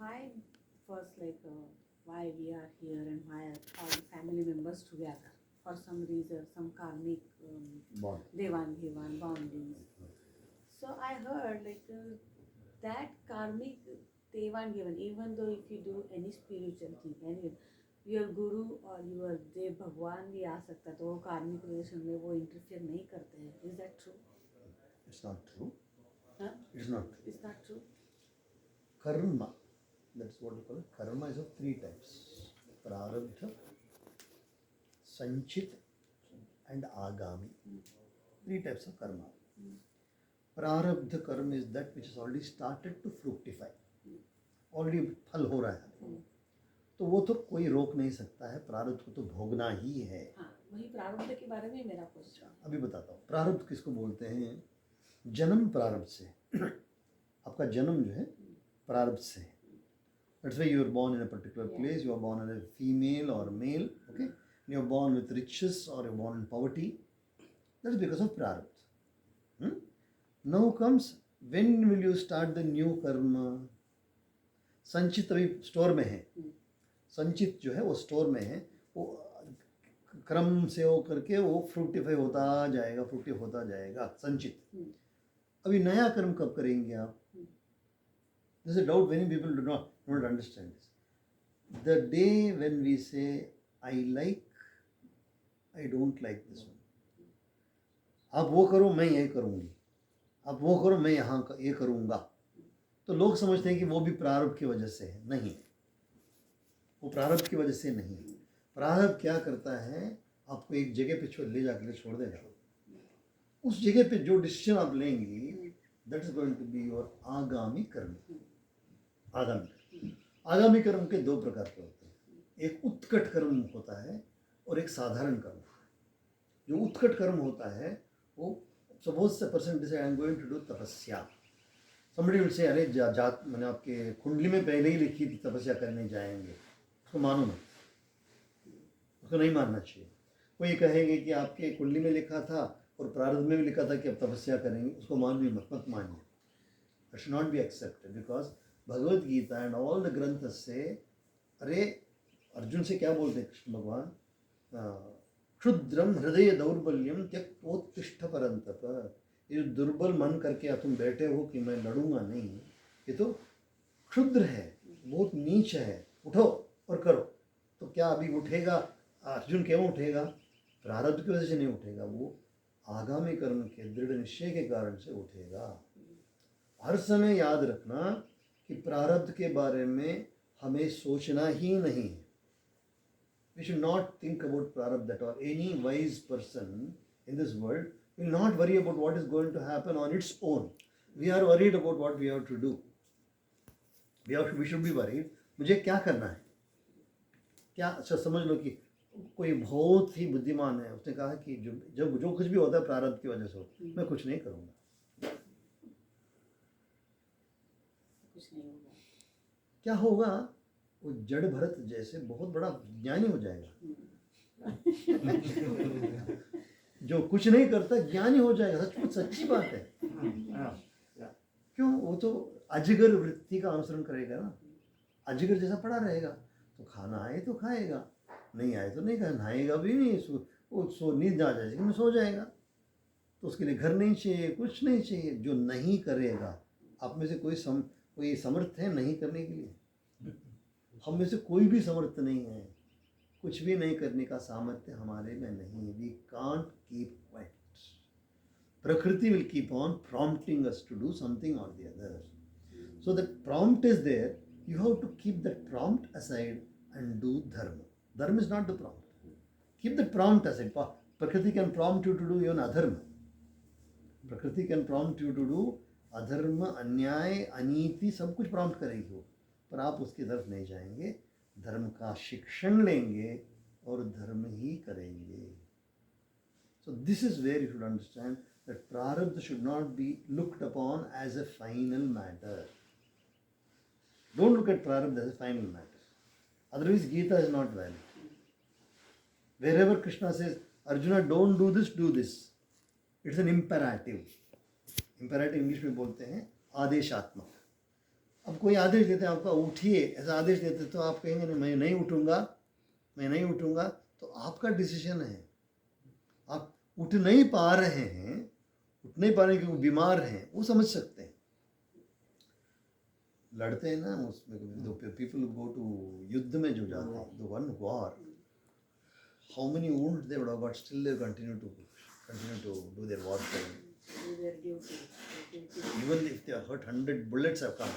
why first why we are here and why are all the family members together? For some reason, some karmic Bond. Devan Ghevan bondings. So I heard that karmic Devan Ghevan, even though if you do any spiritual thing, any your guru or your देव भगवान भी आ सकता है तो वो कार्मिक relation में वो interfere नहीं करते हैं. Is that true? It's not true. Huh? It's not true. It's not true. Karma, that's what we call it. Karma is of three types: prarabdha, sanchit, and agami. Three types of karma. Prarabdha karma is that which has already started to fructify. Already फल हो रहा है, तो वो तो कोई रोक नहीं सकता है. प्रारब्ध को तो भोगना ही है. हाँ, वही प्रारब्ध के बारे में मेरा क्वेश्चन. अभी बताता हूँ. प्रारब्ध किसको बोलते हैं? जन्म प्रारब्ध से. आपका जन्म जो है प्रारब्ध से. That's why you are born in a particular place. You are born as a female or male. Okay, you are born with riches or you are born in poverty. That is because of prarabdha. Now comes, when will you start the new karma? संचित अभी store में है. संचित जो है वो store में है. वो क्रम से हो करके वो फ्रूटिफाई होता जाएगा, फ्रूटिव होता जाएगा. संचित. अभी नया कर्म कब करेंगे आप? This is a doubt many people do not understand this. The day when we say, I like, I don't like this one. आप वो करो, मैं ये करूँगी. आप वो करो, मैं यहाँ ये करूँगा. तो लोग समझते हैं कि वो भी प्रारब्ध की वजह से है. नहीं, वो प्रारब्ध की वजह से नहीं. प्रारब्ध क्या करता है? आपको एक जगह पे ले जाकर छोड़ देगा. उस जगह पे जो डिसीजन आप लेंगी, that is going to be your आगामी कर्म. आगामी कर्म के दो प्रकार के होते हैं. एक उत्कट कर्म होता है और एक साधारण कर्म. जो उत्कट कर्म होता है वो, suppose the person decide I am going to do तपस्या. Somebody will say, अरे जात मैंने आपके कुंडली में पहले ही लिखी थी तपस्या करने जाएंगे. उसको मानो मत, उसको नहीं मानना चाहिए. कोई कहेंगे कि आपके कुंडली में लिखा था और प्रारब्ध में भी लिखा था कि आप तपस्या करेंगे, उसको मानिए मत मानिए. It should not be accepted because Bhagavad Gita and all the ग्रंथ से, अरे अर्जुन से क्या बोलते हैं कृष्ण भगवान? क्षुद्रम हृदय दौर्बल्यम त्यक्तोत्तिष्ठ परंतप. ये दुर्बल मन करके आप तुम बैठे हो कि मैं लड़ूंगा नहीं, ये तो क्षुद्र है, बहुत नीच है. उठो और करो. तो क्या अभी उठेगा अर्जुन? क्यों उठेगा? प्रारब्ध की वजह से नहीं उठेगा, वो आगामी कर्म के दृढ़ निश्चय के कारण से उठेगा. हर समय याद रखना कि प्रारब्ध के बारे में हमें सोचना ही नहीं है. We should not think about prarabdha at all. Any wise person in this world will not worry about what is going to happen on its own. We are worried about what we have to do. We should be worried. मुझे क्या करना है? क्या अच्छा समझ लो कि कोई बहुत ही बुद्धिमान है, उसने कहा कि जो कुछ भी होता है प्रारब्ध की वजह से हो, मैं कुछ नहीं करूँगा. कुछ नहीं होगा. क्या होगा? वो जड़ भरत जैसे बहुत बड़ा ज्ञानी हो जाएगा. जो कुछ नहीं करता ज्ञानी हो जाएगा. सचमुच सच्ची बात है. क्यों? वो तो अजगर वृत्ति का अनुसरण करेगा ना. अजगर जैसा पड़ा रहेगा. तो खाना आए तो खाएगा, नहीं आए तो नहीं खाएगा, नहाएगा भी नहीं, वो नींद आ जाएगी मैं सो जाएगा. तो उसके लिए घर नहीं चाहिए, कुछ नहीं चाहिए. जो नहीं करेगा, आप में से कोई समर्थ है नहीं करने के लिए? हम में से कोई भी समर्थ नहीं है. कुछ भी नहीं करने का सामर्थ्य हमारे में नहीं है. We can't keep quiet. Prakriti will keep on prompting us to do something or the other. So that prompt is there. You have to keep that prompt aside and do dharma. Dharma is not the prompt. Keep that prompt aside. Prakriti can prompt you to do even adharma. Prakriti can prompt you to do adharma, anyaya, अनीति, सब कुछ prompt करेगी वो, पर आप उसकी तरफ नहीं जाएंगे. धर्म का शिक्षण लेंगे और धर्म ही करेंगे. So this is where you should understand that prarabdha should not be looked upon as a final matter. Don't look at prarabdha as a final matter, otherwise Gita is not valid. Wherever Krishna says Arjuna don't do this, it's an imperative. Imperative English में बोलते हैं आदेशात्मक. अब कोई आदेश देते हैं आपका उठिए, ऐसा आदेश देते तो आप कहेंगे नहीं मैं नहीं उठूंगा, मैं नहीं उठूंगा। तो आपका डिसीजन है, आप उठ नहीं पा रहे हैं, उठ नहीं पा रहे क्योंकि बीमार हैं, वो समझ सकते हैं। लड़ते हैं ना उसमें, दो पीपल गो टू युद्ध में जो जाते हैं, the one war, how many wounds they would have got, still they continue to do their war. Do their duty. Even if they are hurt, 100 bullets have come,